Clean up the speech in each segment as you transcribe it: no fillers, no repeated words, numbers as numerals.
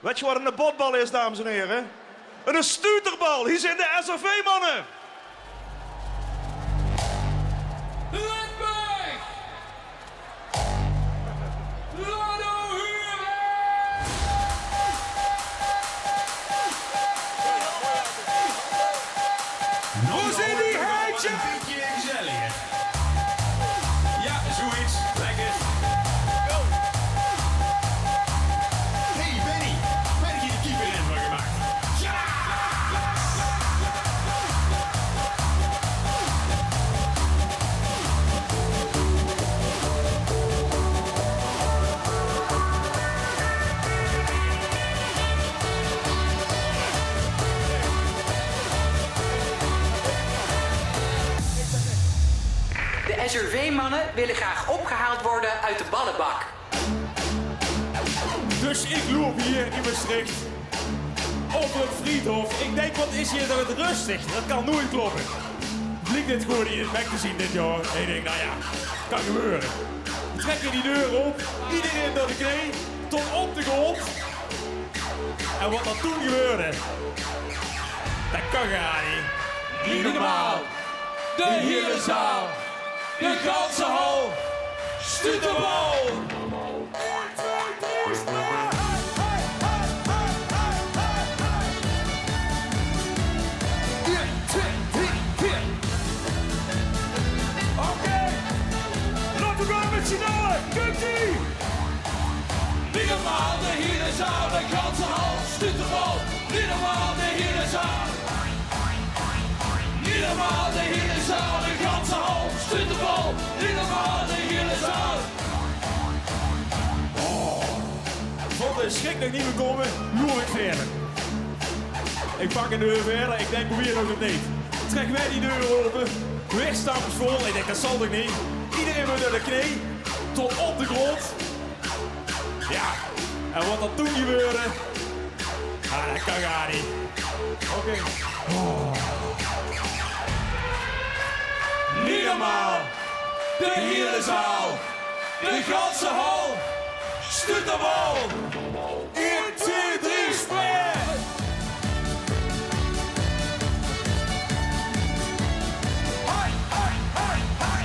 Weet je wat een botbal is, dames en heren? Een stuterbal. Hier zijn de SRV-mannen. Ledberg! Lado Huren! Hoe zit die heidje? Een beetje gezellig. Ja, zoiets. Lekker. Hey Benny, waar heb je de keeper in van gemaakt? Ja! De SRV-mannen willen graag opgehaald worden uit de ballenbak. Dus ik loop hier in Maastricht over het Friedhof. Ik denk, wat is hier toch het rustig? Dat kan nooit kloppen. Blijkt dit gewoon in het bek te zien dit jaar. En ik denk, nou ja, kan gebeuren. We trekken die deur op, iedereen door de knie, tot op de grond. En wat er toen gebeurde, dat kan gaan niet. Niet normaal. De hele zaal. De ganse hal. Stuurt de bal. 1, 2, 3, spelen. Oké. Laten we gaan met z'n allen. Komt-ie. Niet normaal, de hele zaal. De ganse hal. Stuurt de bal. Niet normaal, de hele zaal. Niet normaal, de hele zaal, de ganse hal, stuurt de bal. Niet normaal, de hele zaal. Van de schrik nog niet bekomen, loer ik verder. Ik pak een deur verder, ik denk probeer nog het niet. Trek wij die deur open, wegstampers vol, ik denk dat zal toch niet. Iedereen moet naar de knie, tot op de grond. Ja, en wat er toen gebeurde, dat kan gaan niet. Oké. Niet normaal, de hele zaal, de ganse hal, stuurt de bal. 1, 2, 3, spelen. Hoi, hoi, hoi, hoi.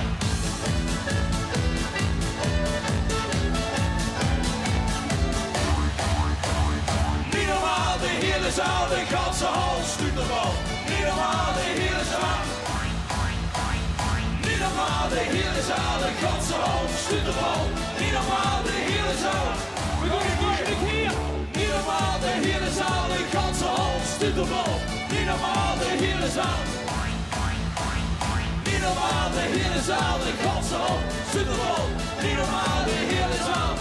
Niet normaal, de hele zaal, de ganse hal, stuurt de bal. Niet normaal, de hele zaal. Niet normaal, de hele zaal, de ganse hal, stuurt de bal. Niet normaal, de hele zaal. We gaan hier. Niet normaal, de hele zaal, de ganse hal, stuurt de bal. Niet normaal, de hele zaal. Niet normaal, de hele zaal, de ganse hal, stuurt de bal. Niet normaal, de hele zaal.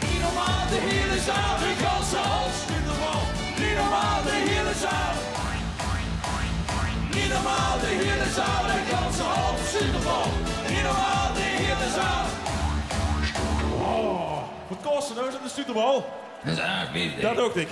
Niet normaal, de hele zaal, de ganse hal, stuurt de bal. Niet normaal, de hele zaal. Niet normaal, de hele zaal, de ganse hal, stuurt de bal. Niet normaal, de hele zaal. Wat kost er nou? Is dat een stuterbal? Dat is erg, Dat ook ik.